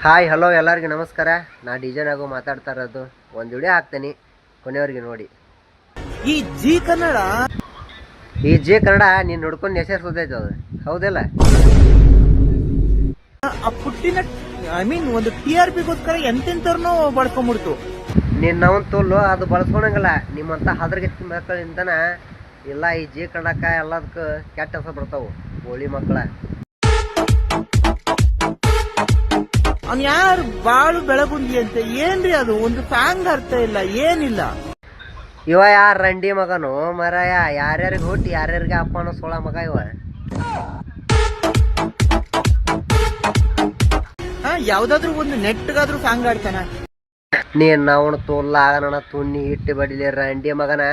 Hi hello ಎಲ್ಲರಿಗೂ ನಮಸ್ಕಾರ. ನಾ ಡಿಜೆ ನಾಗು ಮಾತಾಡ್ತಾ ಇರೋದು. ಒಂದು ವಿಡಿಯೋ ಹಾಕ್ತೀನಿ, ಕೊನೆಯವರೆಗೆ ನೋಡಿ. ಈ ಜಿ ಕನ್ನಡ ನೀನು ನೋಡ್ಕೊಂಡು ಹೆಸರಿಸೋದೈತೆ ಅದು, ಹೌದಲ್ಲ? ಆ ಪುಟ್ಟಿನ ಒಂದು TRPಗೋಸ್ಕರ ಎಂತೆಂತರ್ನೋ ಬಳಸ್ಕೊಂಡ್ಬಿಡ್ತು. ನೀನು ನಾವು ತೋಲು ಅದು ಬಳಸ್ಕೊಳಂಗಿಲ್ಲ. ನಿಮ್ಮಂತ ಹದ್ರಗೆತ್ತಿ ಮಕ್ಕಳಿಂದನ ಇಲ್ಲ ಈ ಜಿ ಕನ್ನಡಕ್ಕ ಎಲ್ಲದಕ್ಕೂ ಕೆಟ್ಟ ಹೆಸರು ಬರ್ತಾವು. ಹೋಳಿ ಮಕ್ಕಳ ಅವ್ನು ಯಾರು ಬಾಳು ಬೆಳಗುಂದಿ ಅಂತ ಏನ್ರಿ ಅದು? ಒಂದು ಸಾಂಗ್ ಅರ್ಥ ಇಲ್ಲ, ಏನಿಲ್ಲ. ಇವ ಯಾರ ರಂಡಿ ಮಗನು ಮರಾಯ? ಯಾರ್ಯಾರಿಗೆ ಹುಟ್ಟಿ ಯಾರ್ಯಾರಿಗೆ ಅಪ್ಪ ಅನ್ನೋ ಸೋಳ ಮಗ ಇವ. ಯಾವ್ದಾದ್ರು ಒಂದು ನೆಟ್ಗಾದ್ರೂ ಸಾಂಗ್ ಆಡ್ತಾನ. ನೀನ್ ನಾವು ತೋಲ್ಲ ನನ್ನ ತುಣ್ಣಿ ಇಟ್ಟು ಬಡಿಲಿ ರಂಡಿ ಮಗನ.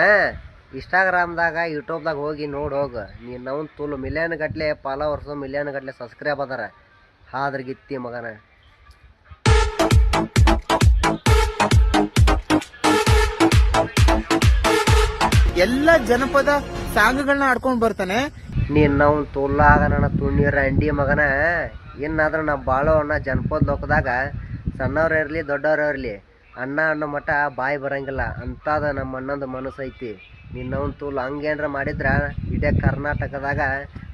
ಇನ್ಸ್ಟಾಗ್ರಾಮ್ದಾಗ ಯೂಟ್ಯೂಬ್ದಾಗ ಹೋಗಿ ನೋಡಿ ಹೋಗ. ನೀನು ನಾವು ತೋಲು ಮಿಲಿಯನ್ ಗಟ್ಲೆ ಫಾಲೋವರ್ಸು, ಮಿಲಿಯನ್ ಗಟ್ಲೆ ಸಬ್ಸ್ಕ್ರೈಬ್ ಅದಾರ. ಹಾದ್ರಗಿತ್ತಿ ಮಗನ. ಎಲ್ಲ ಜನಪದ ಸಾಂಗ್ಗಳನ್ನ ಆಡ್ಕೊಂಡ್ ಬರ್ತಾನೆ. ನೀನ್ ನಾವು ತೋಲಾಗ ನನ್ನ ತುಣ್ಣಿ ರಂಡಿ ಮಗನ. ಏನಾದ್ರೂ ನಾವು ಬಾಳೋ ಅಣ್ಣ ಜನಪದ ಲೋಕದಾಗ ಸಣ್ಣವ್ರ ಇರ್ಲಿ ದೊಡ್ಡವ್ರ ಇರ್ಲಿ ಅಣ್ಣ ಅನ್ನೋ ಮಠ ಬಾಯಿ ಬರಂಗಿಲ್ಲ ಅಂತದ ನಮ್ಮ ಅಣ್ಣಂದು ಮನಸ್ಸು ಐತಿ. ನೀನು ನಾವು ತೋಲ್ ಹಂಗೇನ್ರ ಮಾಡಿದ್ರ ಇಡೀ ಕರ್ನಾಟಕದಾಗ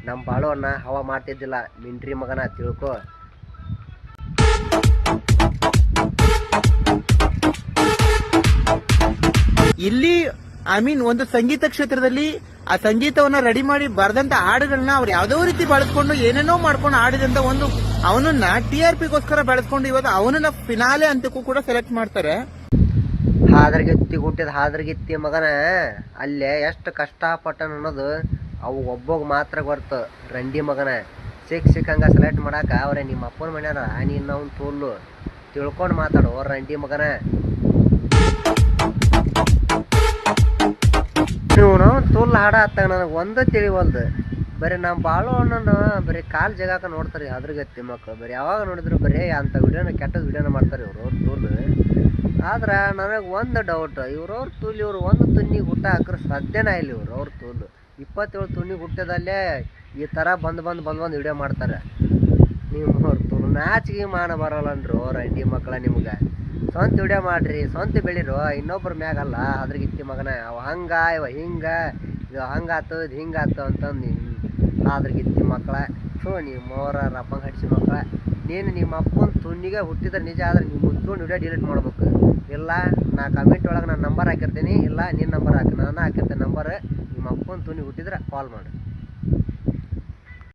ನಮ್ಮ ಬಾಳೋ ಅಣ್ಣ ಹವಾ ಮಾಡ್ತಿದ್ದಿಲ್ಲ. ಮಿಂಟ್ರಿ ಮಗನ ತಿಳ್ಕೊ. ಇಲ್ಲಿ ಒಂದು ಸಂಗೀತ ಕ್ಷೇತ್ರದಲ್ಲಿ ಆ ಸಂಗೀತವನ್ನ ರೆಡಿ ಮಾಡಿ ಬರೆದಂತ ಹಾಡುಗಳನ್ನ ಅವ್ರು ಯಾವ್ದೋ ರೀತಿ ಬಳಸ್ಕೊಂಡು ಏನೇನೋ ಮಾಡ್ಕೊಂಡು ಆಡಿದಂತ ಒಂದು ಅವನನ್ನ TRPಗೋಸ್ಕರ ಬೆಳೆಸ್ಕೊಂಡು ಇವತ್ತು ಅವನನ್ನ ಫಿನಾಲೆ ಅಂತಕ್ಕೂ ಕೂಡ ಸೆಲೆಕ್ಟ್ ಮಾಡ್ತಾರೆ. ಹಾದ್ರಗಿತ್ತಿ ಹುಟ್ಟಿದ ಹಾದ್ರಗಿತ್ತಿ ಮಗನ ಅಲ್ಲೇ ಎಷ್ಟು ಕಷ್ಟಪಟ್ಟನ ಅನ್ನೋದು ಅವು ಒಬ್ಬog ಮಾತ್ರ ಗೊತ್ತು. ರಂಡಿ ಮಗನ ಸಿಕ್ಕಂಗ ಸೆಲೆಕ್ಟ್ ಮಾಡಾಕ ಅವ್ರೆ ನಿಮ್ಮ ಅಪ್ಪನ ಮನ್ಯಾರ. ನೀನು ಅವ್ನು ತೋಲು ತಿಳ್ಕೊಂಡು ಮಾತಾಡು ರಂಡಿ ಮಗನ. ನೀವು ತೋಲ್ ಹಾಡ ಹತ್ತಾಗ ನನಗೆ ಒಂದೇ ತಿಳಿವಲ್ದು. ಬರೀ ನಾವು ಬಾಳೋ ಅಣ್ಣನ ಬರೀ ಕಾಲು ಜಗಾಕ ನೋಡ್ತಾರೆ ಅದ್ರಗತ್ತಿ ಮಕ್ಕಳು. ಬರೀ ಯಾವಾಗ ನೋಡಿದ್ರು ಬರೀ ಅಂಥ ವಿಡಿಯೋನ ಕೆಟ್ಟದ ವಿಡಿಯೋನ ಮಾಡ್ತಾರೆ ಇವ್ರು ತೋಲ್. ಆದ್ರೆ ನನಗೆ ಒಂದು ಡೌಟ್, ಇವ್ರವ್ರ ತೂಲ್ ಇವ್ರು ಒಂದು ತುಣ್ಣಿಗೆ ಹುಟ್ಟ ಹಾಕ್ರೆ ಸಾಧ್ಯನೇ ಇಲ್ಲ. ಅವ್ರ ತೂಲು 27 ತುಣ್ಣಿಗೆ ಹುಟ್ಟದಲ್ಲೇ ಈ ಥರ ಬಂದು ವಿಡಿಯೋ ಮಾಡ್ತಾರೆ. ನೀವು ಅವ್ರ ತೂಲು ನಾಚಿಗೆ ಮಾನ ಬರೋಲ್ಲನ್ರು ರಂಡಿ ಮಕ್ಕಳ. ನಿಮ್ಗೆ ಸ್ವಂತ ವಿಡಿಯೋ ಮಾಡ್ರಿ, ಸ್ವಂತ ಬೆಳಿರು, ಇನ್ನೊಬ್ರ ಮ್ಯಾಗಲ್ಲ. ಅದ್ರಗಿತ್ತಿ ಮಗನ ಅವ ಹಂಗ ಇವ ಹಿಂಗ, ಇದು ಹಂಗಾತು ಇದು ಹಿಂಗಾತು ಅಂತಂದು ಅದ್ರಗಿತ್ತಿ ಮಕ್ಕಳ. ನೀವು ಮೋರ ರಪ್ಪಂಗ ಹಡಿಸಿ ಮಕ್ಕಳ. ನೀನು ನಿಮ್ಮ ಅಪ್ಪನ ತುಣ್ಣಿಗೆ ಹುಟ್ಟಿದ್ರೆ ನಿಜ ಆದ್ರೆ ನೀವು ಮುಚ್ಕೊಂಡು ವಿಡಿಯೋ ಡಿಲೀಟ್ ಮಾಡ್ಬೇಕು. ಇಲ್ಲ ನಾ ಕಮೆಂಟ್ ಒಳಗೆ ನಾನು ನಂಬರ್ ಹಾಕಿರ್ತೀನಿ, ಇಲ್ಲ ನಿನ್ನ ನಂಬರ್ ಹಾಕಿ ನಾನು ಹಾಕಿರ್ತೇನೆ ನಂಬರ್. ನಿಮ್ಮ ಅಪ್ಪನ ತುಣ್ಣಿ ಹುಟ್ಟಿದ್ರೆ ಕಾಲ್ ಮಾಡು.